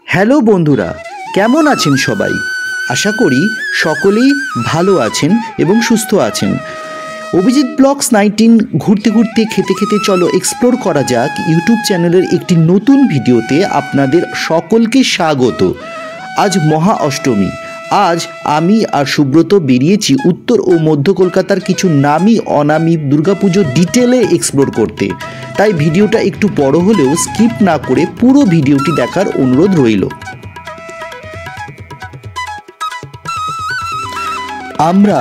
Hello বন্ধুরা, কেমন আছেন সবাই? আশা করি সকলেই ভালো আছেন এবং সুস্থ আছেন। অভিজিৎ ব্লগস 19 ঘুরতে ঘুরতে খেতে খেতে চলো এক্সপ্লোর করা যাক ইউটিউব চ্যানেলের একটি নতুন ভিডিওতে আপনাদের সকলকে স্বাগত। আজ মহা অষ্টমী। আজ আমি আর সুব্রত বেরিয়েছি উত্তর ও মধ্য কলকাতার কিছু নামি অনামি দুর্গাপুজো ডিটেলে এক্সপ্লোর করতে। তাই ভিডিওটা একটু বড় হলেও স্কিপ না করে পুরো ভিডিওটি দেখার অনুরোধ রইল। আমরা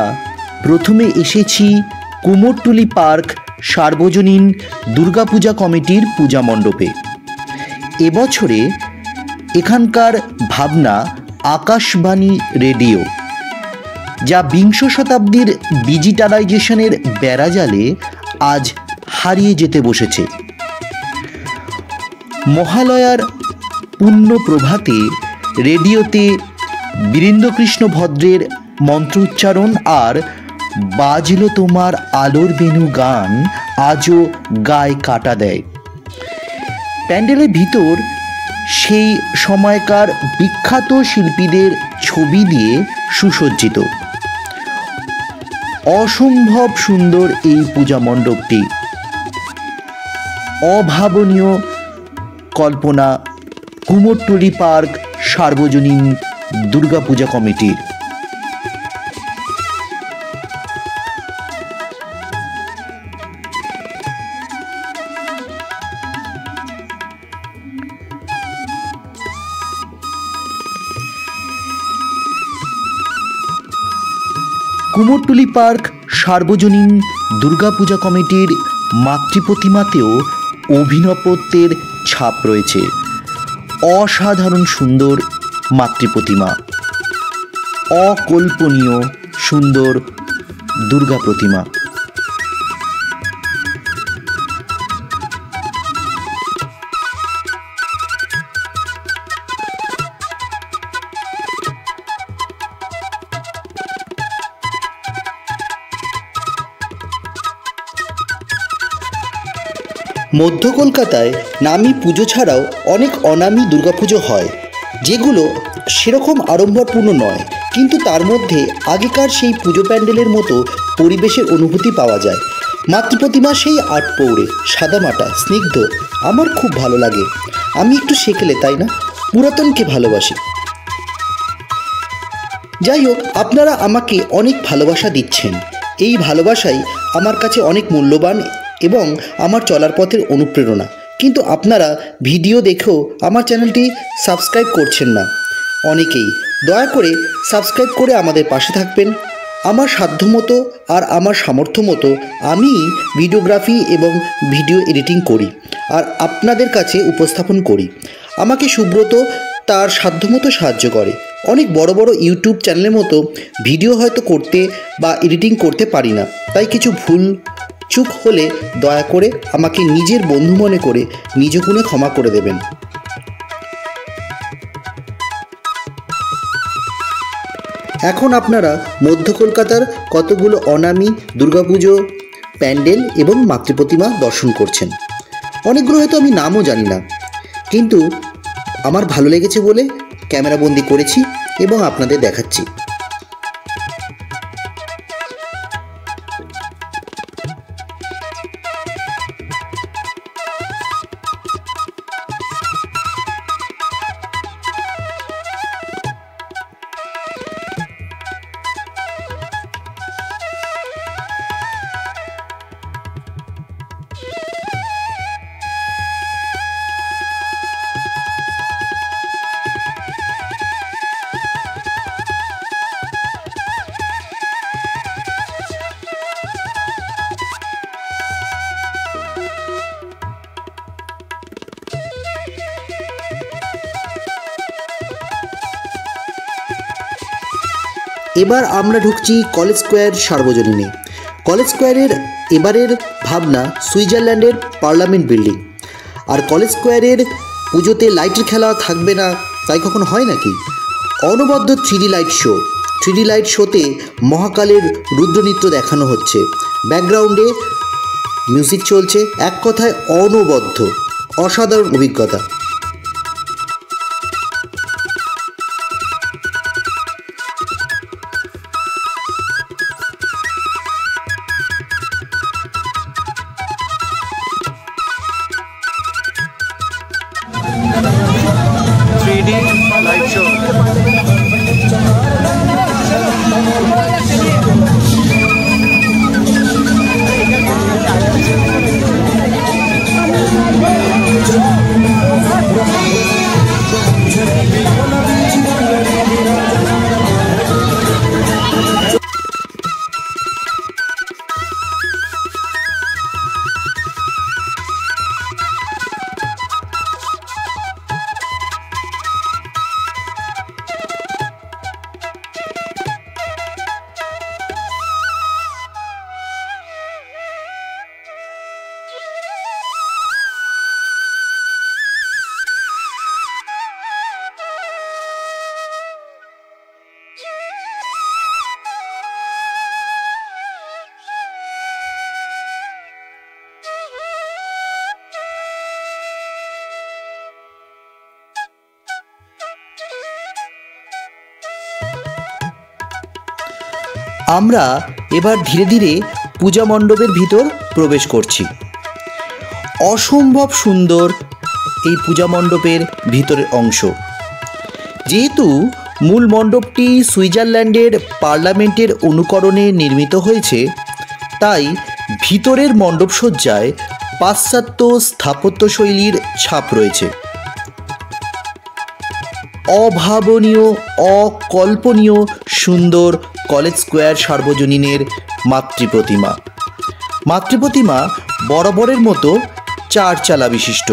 প্রথমে এসেছি কুমোরটুলি পার্ক সার্বজনীন দুর্গাপূজা কমিটির পূজা মণ্ডপে। এবছরে এখানকার ভাবনা আকাশবাণী রেডিও, যা বিংশ শতাব্দীর ডিজিটালাইজেশনের বেড়াজালে আজ হারিয়ে যেতে বসেছে। মহালয়ার পুণ্য প্রভাতে রেডিওতে বীরেন্দ্রকৃষ্ণ ভদ্রের মন্ত্র উচ্চারণ আর বাজলো তোমার আলোর বেনু গান আজও গায়ে কাটা দেয়। প্যান্ডেলের ভিতর সেই সময়কার বিখ্যাত শিল্পীদের ছবি দিয়ে সুসজ্জিত। অসম্ভব সুন্দর এই পূজা মণ্ডপটি। অভাবনীয় কল্পনা কুমোরটুলি পার্ক সার্বজনীন দুর্গাপূজা কমিটির। কুমোরটুলি পার্ক সার্বজনীন দুর্গাপূজা কমিটির মাতৃপ্রতিমাতেও অভিনবত্বের ছাপ রয়েছে। অসাধারণ সুন্দর মাতৃপ্রতিমা, অকল্পনীয় সুন্দর দুর্গা প্রতিমা। মধ্য কলকাতায় নামী পুজো ছাড়াও অনেক অনামী দুর্গাপুজো হয়, যেগুলো সেরকম আড়ম্বরপূর্ণ নয়, কিন্তু তার মধ্যে আগেকার সেই পুজো প্যান্ডেলের মতো পরিবেশের অনুভূতি পাওয়া যায়। মাতৃপ্রতিমা সেই আটপৌড়ে সাদামাটা স্নিগ্ধ, আমার খুব ভালো লাগে। আমি একটু সেকেলে, তাই না? পুরাতনকে ভালোবাসি। যাই হোক, আপনারা আমাকে অনেক ভালোবাসা দিচ্ছেন। এই ভালোবাসাই আমার কাছে অনেক মূল্যবান এবং আমার চলার পথের অনুপ্রেরণা। কিন্তু আপনারা ভিডিও দেখেও আমার চ্যানেলটি সাবস্ক্রাইব করছেন না অনেকেই। দয়া করে সাবস্ক্রাইব করে আমাদের পাশে থাকবেন। আমার সাধ্যমতো আর আমার সামর্থ্য মতো আমি ভিডিওগ্রাফি এবং ভিডিও এডিটিং করি আর আপনাদের কাছে উপস্থাপন করি। আমাকে সুব্রত তার সাধ্যমতো সাহায্য করে। অনেক বড় বড় ইউটিউব চ্যানেলের মতো ভিডিও হয়তো করতে বা এডিটিং করতে পারি না, তাই কিছু ভুল চুক হলে দয়া করে আমাকে নিজের বন্ধু মনে করে নিজ গুণে ক্ষমা করে দেবেন। এখন আপনারা মধ্য কলকাতার কতগুলো অনামী দুর্গাপুজো প্যান্ডেল এবং মাতৃপ্রতিমা দর্শন করছেন। অনেকগুলো হয়তো আমি নামও জানি না, কিন্তু আমার ভালো লেগেছে বলে ক্যামেরাবন্দি করেছি এবং আপনাদের দেখাচ্ছি। এবার আমরা ঢুকছি কলেজ স্কোয়ার সার্বজনীনে। কলেজ স্কোয়ারের এবারের ভাবনা সুইজারল্যান্ডের পার্লামেন্ট বিল্ডিং। আর কলেজ স্কোয়ারের পুজোতে লাইটের খেলা থাকবে না তাই কখনো হয় নাকি? অনবদ্য 3D light show. 3D light শোতে মহাকালের রুদ্রনৃত্য দেখানো হচ্ছে, ব্যাকগ্রাউন্ডে মিউজিক চলছে। এক কথায় অনবদ্য, অসাধারণ অভিজ্ঞতা। 3D light show. আমরা এবার ধীরে ধীরে পূজা মণ্ডপের ভিতর প্রবেশ করছি। অসম্ভব সুন্দর এই পূজা মণ্ডপের ভিতরের অংশ। যেহেতু মূল মণ্ডপটি সুইজারল্যান্ডের পার্লামেন্টের অনুকরণে নির্মিত হয়েছে, তাই ভিতরের মণ্ডপসজ্জায় পাশ্চাত্য স্থাপত্যশৈলীর ছাপ রয়েছে। অভাবনীয়, অকল্পনীয় সুন্দর কলেজ স্কোয়ার সার্বজনীনের মাতৃপ্রতিমা। মাতৃপ্রতিমা বরাবরের মতো 4 চালা বিশিষ্ট।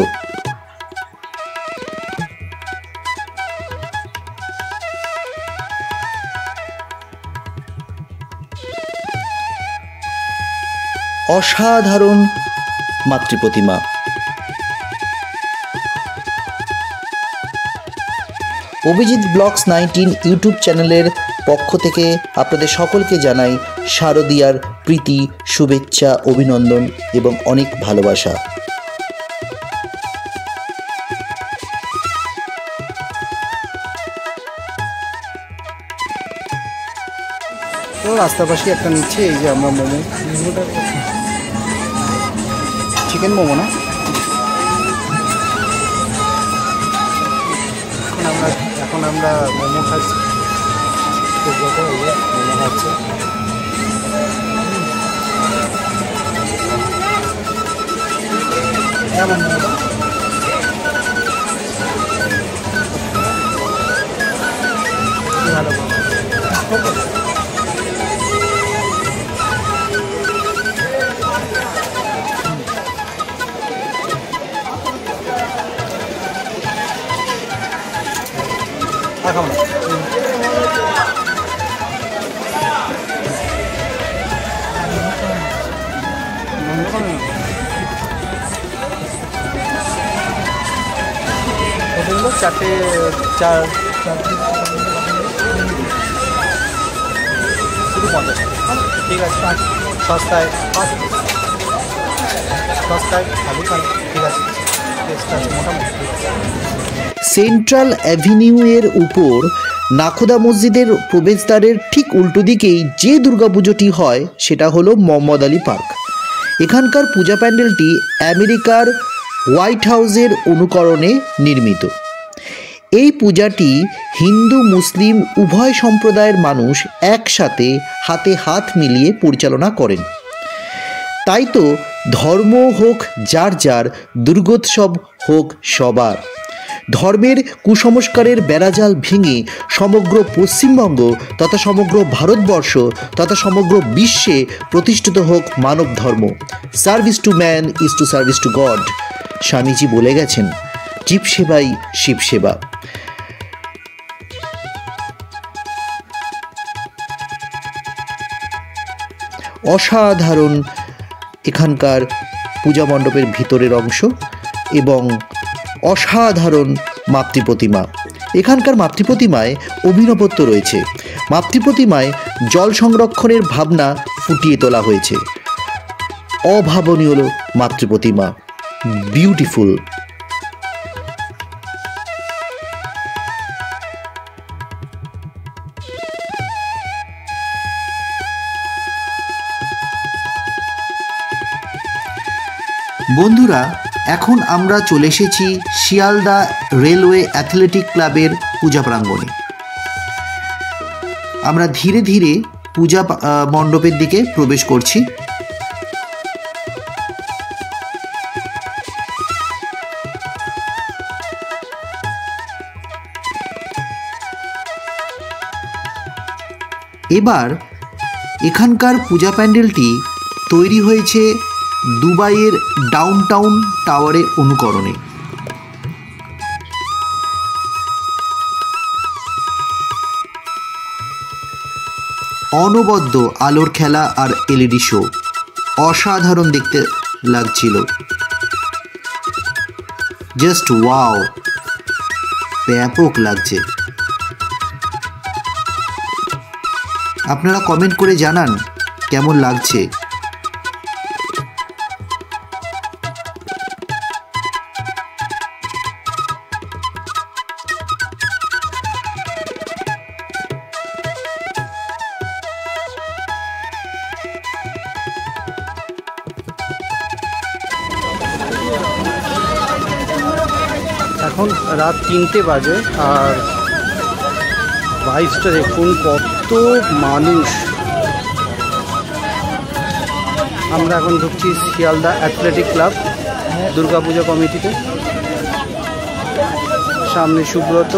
অসাধারণ মাতৃপ্রতিমা। অভিজিৎ ব্লগস 19 ইউটিউব চ্যানেলের পক্ষ থেকে আপনাদের সকলকে জানাই শারদীয়ার প্রীতি, শুভেচ্ছা, অভিনন্দন এবং অনেক ভালোবাসা। তো রাস্তার পাশে একটা নিচ্ছে, এই যে আমরা মোমোটা চিকেন মোমো না, এখন আমরা মোমো খাচ্ছি। মোমো খাচ্ছে কেমন ভালো খাবো না। চারটে চার শুধু 50, ঠিক আছে। সস্তায় ভালো খান, ঠিক আছে। মোটামুটি সেন্ট্রাল অ্যাভিনিউ এর উপর নাখোদা মসজিদের প্রবেশদ্বারের ঠিক উল্টো দিকেই যে দুর্গাপুজোটি হয় সেটা হলো মোহাম্মদ আলী পার্ক। এখানকার পূজা প্যান্ডেলটি আমেরিকার হোয়াইট হাউসের অনুকরণে নির্মিত। এই পূজাটি হিন্দু মুসলিম উভয় সম্প্রদায়ের মানুষ একসাথে হাতে হাত মিলিয়ে পরিচালনা করেন। তাই তো ধর্ম হোক যার যার, দুর্গোৎসব হোক সবার। ধর্মের কুসংস্কারের বেড়াজাল ভেঙে সমগ্র পশ্চিমবঙ্গ তথা সমগ্র ভারতবর্ষ তথা সমগ্র বিশ্বে প্রতিষ্ঠিত হোক মানব ধর্ম। Service to man is to service to God. Swamiji বলে গেছেন, জীব সেবাই শিব সেবা। অসাধারণ এখানকার পূজা মণ্ডপের ভিতরের অংশ এবং অসাধারণ মাতৃপ্রতিমা। এখানকার মাতৃপ্রতিমায় অভিনবত্ব রয়েছে। মাতৃপ্রতিমায় জল সংরক্ষণের ভাবনা ফুটিয়ে তোলা হয়েছে। অভাবনীয় মাতৃপ্রতিমা, বিউটিফুল। বন্ধুরা, এখন আমরা চলে এসেছি শিয়ালদা রেলওয়ে অ্যাথলেটিক ক্লাবের পূজা প্রাঙ্গণে। আমরা ধীরে ধীরে পূজা মণ্ডপের দিকে প্রবেশ করছি। এবার এখানকার পূজা প্যান্ডেলটি তৈরি হয়েছে দুবাইয়ের ডাউনটাউন টাওয়ারের অনুকরণে। অনবদ্য আলোর খেলা আর এলইডি শো অসাধারণ দেখতে লাগছিল। জাস্ট ওয়াও, ব্যাপক লাগছে। আপনারা কমেন্ট করে জানান কেমন লাগছে। এখন রাত 3টে বাজে আর ভাইবসটা দেখুন, কত মানুষ। আমরা এখন ঢুকছি শিয়ালদা অ্যাথলেটিক ক্লাব দুর্গাপূজা কমিটিতে। সামনে সুব্রত।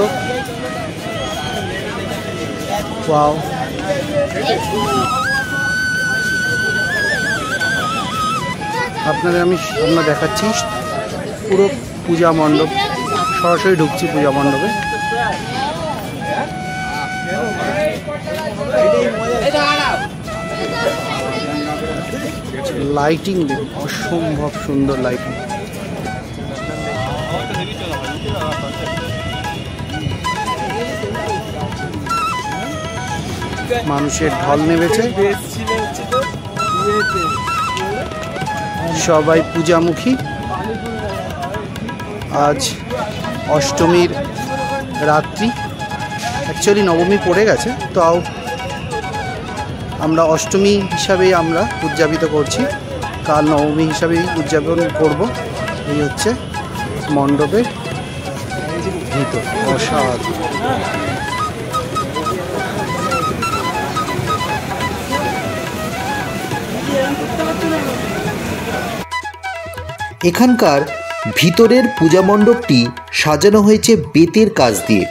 ওয়াও, আমরা দেখাচ্ছি পুরো পূজা মণ্ডপ। সরাসরি ঢুকছি পূজা মণ্ডপে। লাইটিং দেখুন, অসম্ভব সুন্দর লাইটিং। মানুষের ঢল নেমেছে, সবাই পূজামুখী। আজ অষ্টমীর রাত্রি, অ্যাকচুয়ালি নবমী পড়ে গেছে, তাও আমরা অষ্টমী হিসাবেই আমরা উদযাপিত করছি। কাল নবমী হিসাবেই উদযাপন করব। এই হচ্ছে মণ্ডপের ভিতর, অসাধারণ। এখানকার ভিতরের পূজা মণ্ডপটি সাজানো হয়েছে বেতের কাজ দিয়ে।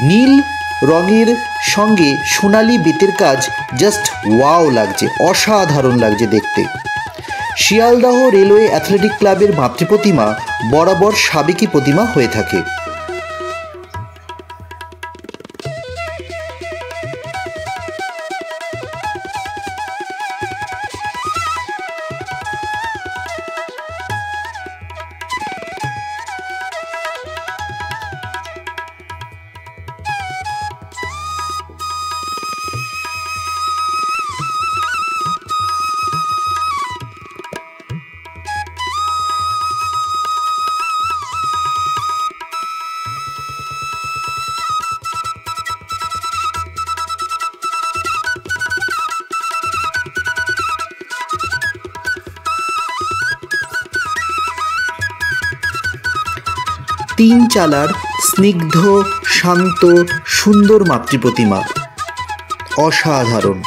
নীল রঙের সঙ্গে সোনালি বেতের কাজ, জাস্ট ওয়াও লাগছে, অসাধারণ লাগছে দেখতে। শিয়ালদাহ রেলওয়ে অ্যাথলেটিক ক্লাবের মাতৃপ্রতিমা বরাবর সাবেকি প্রতিমা হয়ে থাকে। তিন চালার স্নিগ্ধ, শান্ত, সুন্দর মাতৃপ্রতিমা, অসাধারণ।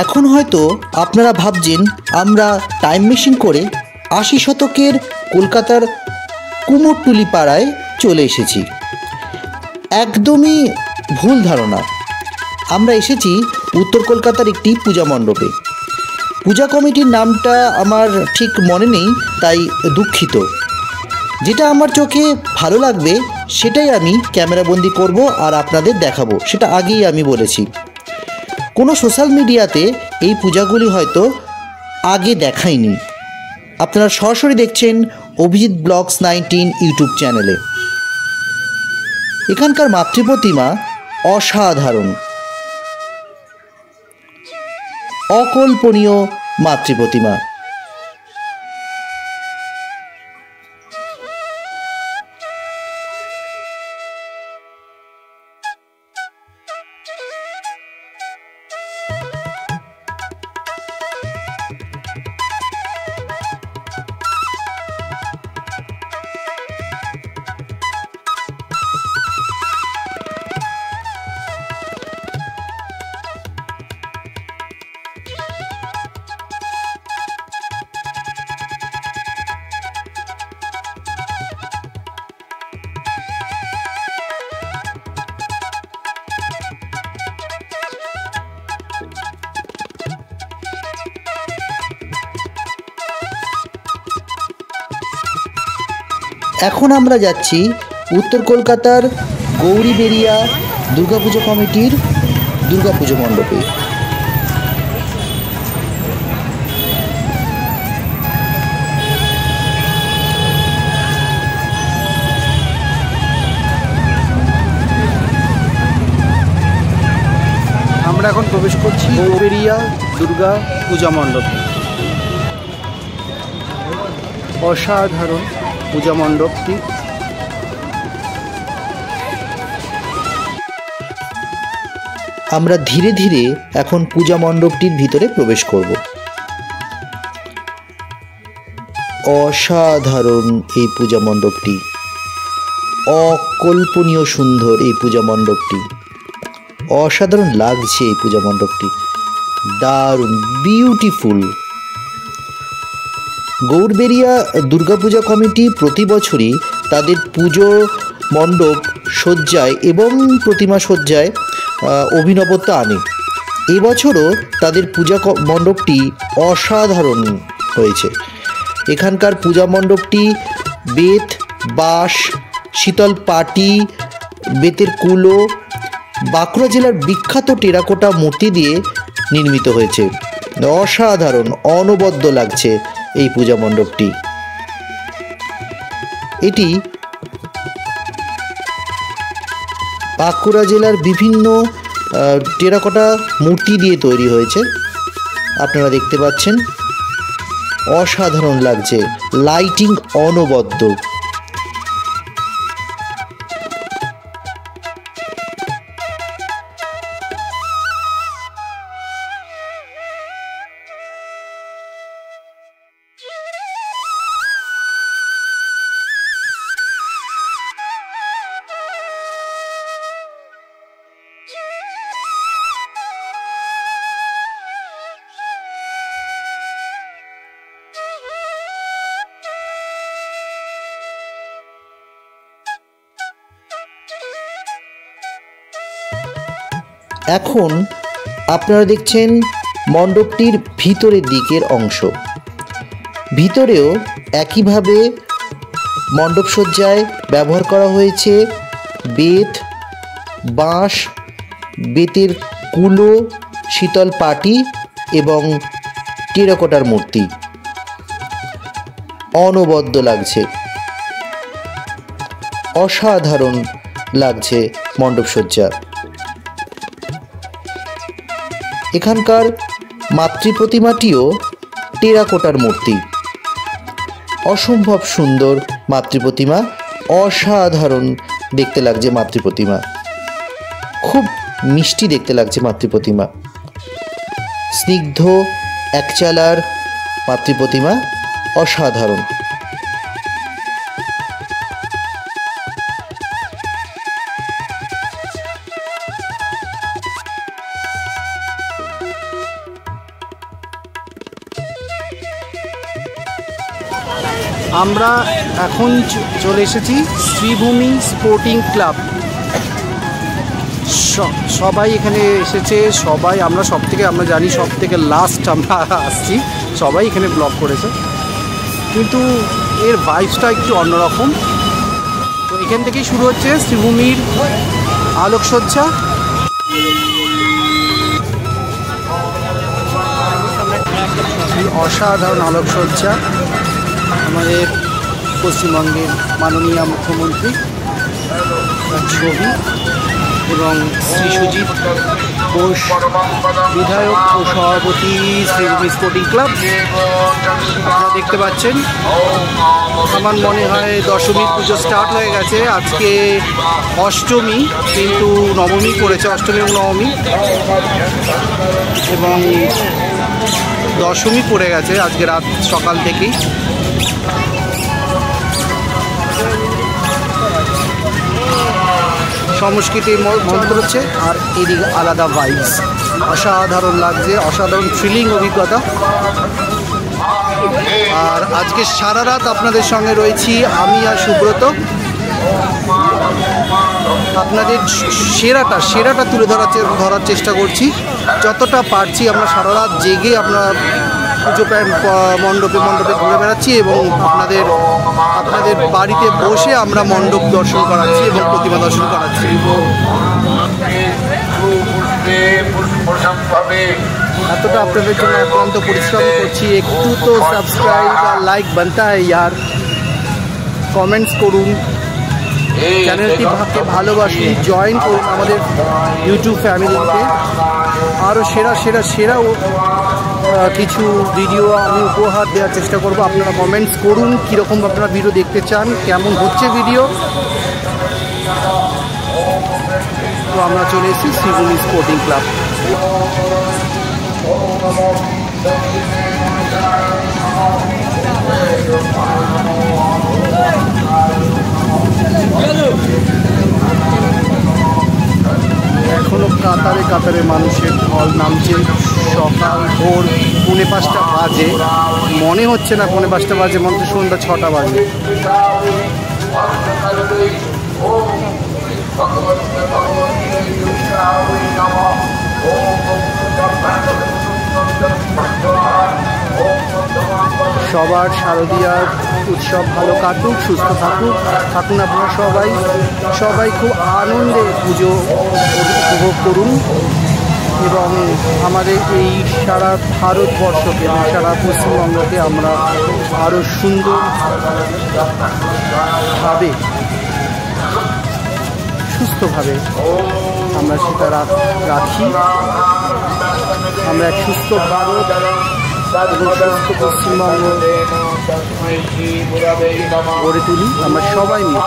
এখন হয়তো আপনারা ভাবছেন আমরা টাইম মেশিন করে ৮০ শতকের কলকাতার কুমোরটুলি পাড়ায় চলে এসেছি। একদমই ভুল ধারণা। আমরা এসেছি উত্তর কলকাতার একটি পূজা মণ্ডপে। পূজা কমিটির নামটা আমার ঠিক মনে নেই, তাই দুঃখিত। যেটা আমার চোখে ভালো লাগবে সেটাই আমি ক্যামেরাবন্দি করব আর আপনাদের দেখাবো, সেটা আগেই আমি বলেছি। কোনো সোশ্যাল মিডিয়াতে এই পূজাগুলি হয়তো আগে দেখাইনি। আপনারা সরাসরি দেখছেন অভিজিৎ ব্লগস 19 ইউটিউব চ্যানেলে। এখানকার মাতৃপ্রতিমা অসাধারণ, অকল্পনীয় মাতৃপ্রতিমা। এখন আমরা যাচ্ছি উত্তর কলকাতার গৌরীবেরিয়া দুর্গাপুজো কমিটির দুর্গাপুজো মণ্ডপে। আমরা এখন প্রবেশ করছি গৌরীবেরিয়া দুর্গা পূজা মণ্ডপে। অসাধারণ পূজা মণ্ডপটি। আমরা ধীরে ধীরে এখন পূজা মণ্ডপটির ভিতরে প্রবেশ করব। অসাধারণ এই পূজা মণ্ডপটি, অকল্পনীয় সুন্দর এই পূজা মণ্ডপটি, অসাধারণ লাগছে এই পূজা মণ্ডপটি, দারুণ বিউটিফুল। গৌরবেরিয়া দুর্গাপূজা কমিটি প্রতি বছরই তাদের পুজো মণ্ডপ সজ্জায় এবং প্রতিমা সজ্জায় অভিনবত্ব আনে। এবছরও তাদের পূজা মণ্ডপটি অসাধারণ হয়েছে। এখানকার পূজা মণ্ডপটি বেত, বাঁশ, শীতল পাটি, বেতের কুলো, বাঁকুড়া জেলার বিখ্যাত টেরাকোটা মূর্তি দিয়ে নির্মিত হয়েছে। অসাধারণ, অনবদ্য লাগছে এই পূজা মণ্ডপটি। এটি বাঁকুড়া জেলার বিভিন্ন টেরাকোটা মূর্তি দিয়ে তৈরি হয়েছে, আপনারা দেখতে পাচ্ছেন। অসাধারণ লাগছে, লাইটিং অনবদ্য। এখন আপনারা দেখছেন মণ্ডপটির ভিতরের দিকের অংশ। ভিতরেও একইভাবে মণ্ডপ সজ্জায় ব্যবহার করা হয়েছে বেত, বাঁশ, বেতের কুলো, শীতল পাটি এবং টেরাকোটার মূর্তি। অনবদ্য লাগছে, অসাধারণ লাগছে মণ্ডপ সজ্জা। এখানকার মাতৃপ্রতিমাটিও টেরাকোটার মূর্তি। অসম্ভব সুন্দর মাতৃপ্রতিমা, অসাধারণ দেখতে লাগছে মাতৃপ্রতিমা, খুব মিষ্টি দেখতে লাগছে মাতৃপ্রতিমা। স্নিগ্ধ একচালার মাতৃপ্রতিমা, অসাধারণ। আমরা এখন চলে এসেছি শ্রীভূমি স্পোর্টিং ক্লাব। সবাই এখানে এসেছে, সবাই আমরা জানি সব থেকে লাস্ট আমরা আসছি, সবাই এখানে ব্লগ করেছে, কিন্তু এর ভাইবসটা একটু অন্যরকম। তো এখান থেকেই শুরু হচ্ছে শ্রীভূমির আলোকসজ্জা। অসাধারণ আলোকসজ্জা আমাদের পশ্চিমবঙ্গের মাননীয় মুখ্যমন্ত্রী ছবি এবং শ্রী সুজিত ঘোষ বিধায়ক ও সভাপতি শ্রীভূমি স্পোর্টিং ক্লাব। আপনারা দেখতে পাচ্ছেন, আমার মনে হয় দশমীর পুজো স্টার্ট হয়ে গেছে। আজকে অষ্টমী, কিন্তু নবমী পড়েছে, অষ্টমী এবং নবমী, এবং দশমী পড়ে গেছে আজকে রাত সকাল থেকেই। সংস্কৃতির মন্ত্র হচ্ছে, আর এদিকে আলাদা ভাইবস, অসাধারণ লাগছে, অসাধারণ থ্রিলিং অভিজ্ঞতা। আর আজকে সারা রাত আপনাদের সঙ্গে রয়েছি আমি আর সুব্রত। আপনাদের সেরাটা তুলে ধরার চেষ্টা করছি, যতটা পারছি। আমরা সারা রাত জেগে আমরা পুজো মণ্ডপে ঘুরে বেড়াচ্ছি এবং আপনাদের আমাদের বাড়িতে বসে আমরা মণ্ডপ দর্শন করাচ্ছি এবং প্রতিমা দর্শন করাচ্ছি। এতটা আপনাদের জন্য অত্যন্ত পরিশ্রম করছি, একটু তো সাবস্ক্রাইব আর লাইক বানতা হ্যায় ইয়ার। কমেন্টস করুন, চ্যানেলটিকে ভালোবাসুন, জয়েন করুন আমাদের ইউটিউব ফ্যামিলিতে। আরও সেরা কিছু ভিডিও আমি উপহার দেওয়ার চেষ্টা করব। আপনারা কমেন্টস করুন কীরকম আপনারা ভিডিও দেখতে চান, কেমন হচ্ছে ভিডিও। তো আমরা চলে এসেছি শ্রীভূমি স্পোর্টিং ক্লাব। এখনো কাতারে মানুষের ঢল নামছে। সকাল ভোর 4:45 বাজে, মনে হচ্ছে না 5:45 বাজে, মনে হচ্ছে সন্ধ্যা 6টা বাজে। সবার শারদীয়ার উৎসব ভালো কাটুক, সুস্থ থাকুন আপনারা সবাই খুব আনন্দে পুজো উপভোগ করুন এবং আমাদের এই সারা ভারতবর্ষকে, সারা পশ্চিমবঙ্গকে আমরা আরও সুন্দরভাবে, সুস্থভাবে আমরা সেটা রাখি। আমরা এক সুস্থ ভারত এবং সুস্থ পশ্চিমবঙ্গ গড়ে তুলি আমরা সবাই মিলে।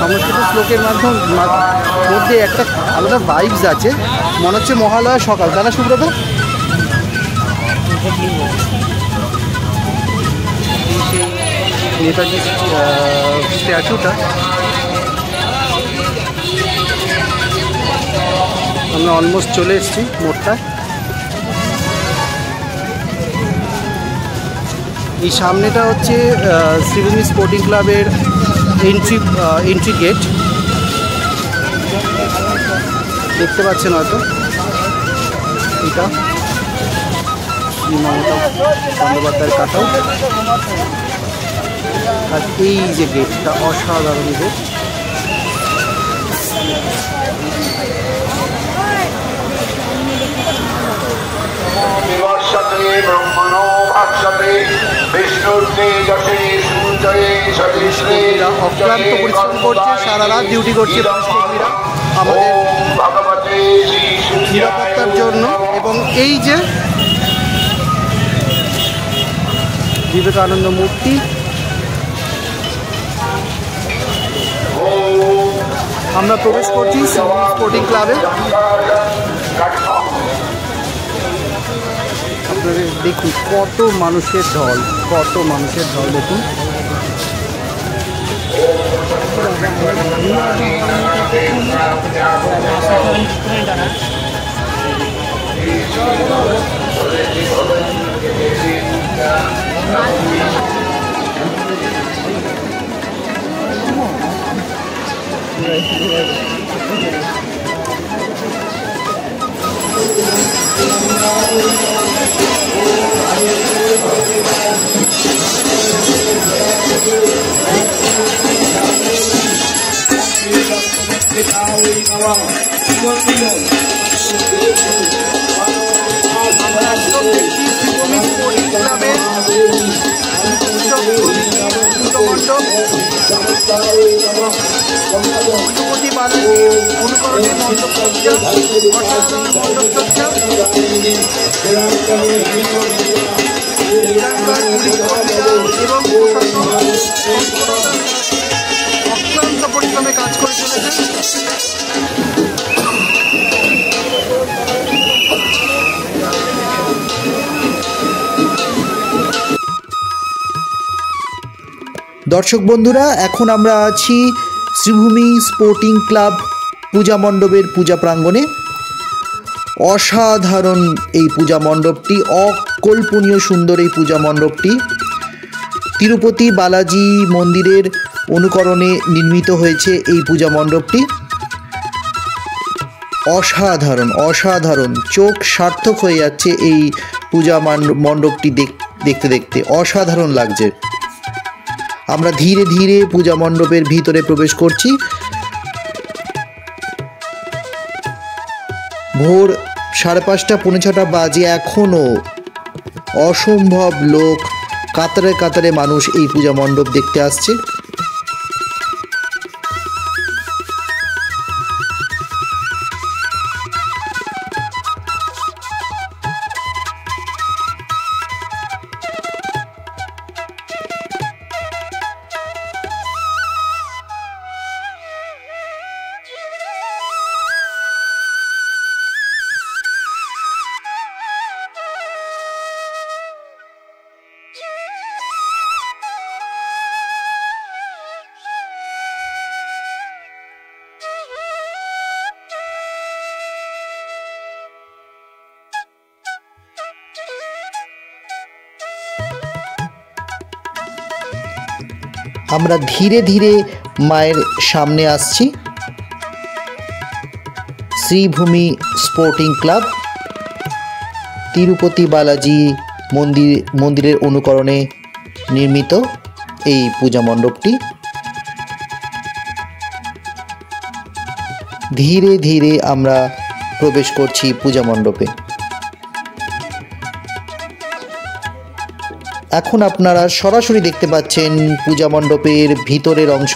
সমস্ত শ্লোকের মধ্যে একটা আলাদা ভাইবস আছে, মনে হচ্ছে মহালয়া সকাল, তাই না সুব্রত? নেতাজি স্ট্যাচুটা আমরা অলমোস্ট চলে এসেছি মোড়টায়। এই সামনেটা হচ্ছে শ্রীভূমি স্পোর্টিং ক্লাবের এন্ট্রি গেট, দেখতে পাচ্ছেন হয়তো। এটা শ্রী মমতা বন্দ্যোপাধ্যায়ের কাটাও। আর এই যে গেটটা অসাধারণ গেট। অক্লান্ত পরিশ্রম করছে, সারা রাত ডিউটি করছে পুলিশকর্মীরা আমাদের নিরাপত্তার জন্য। এবং এই যে বিবেকানন্দ মূর্তি, আমরা প্রবেশ করছি স্পোর্টিং ক্লাবে। আপনাদের দেখুন কত মানুষের ঢল দেখুন। অক্লান্ত পরিশ্রমে কাজ করে চলেছে। দর্শক বন্ধুরা, এখন আমরা আছি শ্রীভূমি স্পোর্টিং ক্লাব পূজা মণ্ডপের পূজা প্রাঙ্গণে। অসাধারণ এই পূজা মণ্ডপটি, অকল্পনীয় সুন্দর এই পূজা মণ্ডপটি। তিরুপতি বালাজি মন্দিরের অনুকরণে নির্মিত হয়েছে এই পূজা মণ্ডপটি। অসাধারণ অসাধারণ, চোখ সার্থক হয়ে যাচ্ছে এই পূজা মণ্ডপটি দেখতে দেখতে, অসাধারণ লাগছে। আমরা ধীরে ধীরে পূজা মণ্ডপের ভিতরে প্রবেশ করছি। ভোর 5:30 পৌনে 6টা বাজে, এখনও অসম্ভব লোক, কাতারে কাতারে মানুষ এই পূজা মণ্ডপ দেখতে আসছে। আমরা ধীরে ধীরে মায়ের সামনে আসছি। শ্রীভূমি স্পোর্টিং ক্লাব, তিরুপতি বালাজি মন্দিরের অনুকরণে নির্মিত এই পূজা মণ্ডপটি। ধীরে ধীরে আমরা প্রবেশ করছি পূজা মণ্ডপে। এখন আপনারা সরাসরি দেখতে পাচ্ছেন পূজা মণ্ডপের ভিতরের অংশ।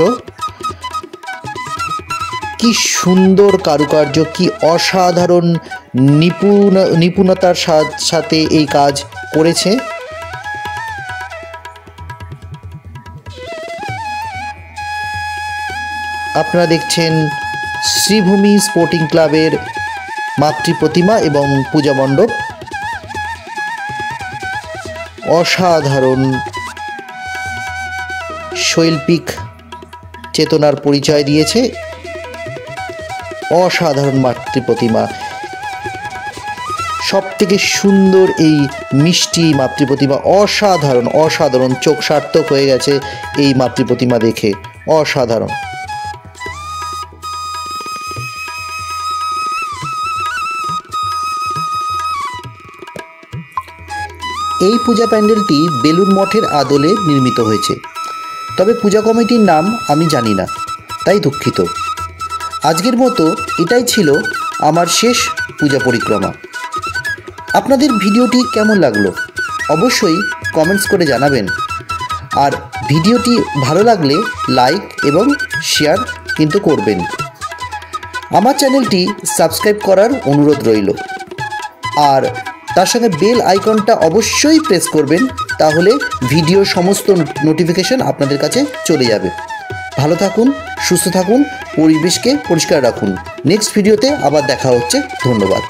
কি সুন্দর কারুকার্য, কি অসাধারণ নিপুণতার সাথে এই কাজ করেছে। আপনারা দেখছেন শ্রীভূমি স্পোর্টিং ক্লাবের মাতৃ প্রতিমা এবং পূজা মণ্ডপ। অসাধারণ শৈল্পিক চেতনার পরিচয় দিয়েছে। অসাধারণ মাতৃ প্রতিমা, সব থেকে সুন্দর এই মিষ্টি মাতৃ প্রতিমা। অসাধারণ অসাধারণ, চোখ সার্থক হয়ে গেছে এই মাতৃ প্রতিমা দেখে, অসাধারণ। এই পূজা প্যান্ডেলটি বেলুড় মঠের আদলে নির্মিত হয়েছে, তবে পূজা কমিটির নাম আমি জানি না, তাই দুঃখিত। আজকের মতো এটাই ছিল আমার শেষ পূজা পরিক্রমা। আপনাদের ভিডিওটি কেমন লাগলো অবশ্যই কমেন্টস করে জানাবেন, আর ভিডিওটি ভালো লাগলে লাইক এবং শেয়ার কিন্তু করবেন। আমার চ্যানেলটি সাবস্ক্রাইব করার অনুরোধ রইল, আর তার সঙ্গে বেল আইকনটা অবশ্যই প্রেস করবেন, তাহলে ভিডিওর সমস্ত নোটিফিকেশন আপনাদের কাছে চলে যাবে। ভালো থাকুন, সুস্থ থাকুন, পরিবেশকে পরিষ্কার রাখুন। নেক্সট ভিডিওতে আবার দেখা হচ্ছে। ধন্যবাদ।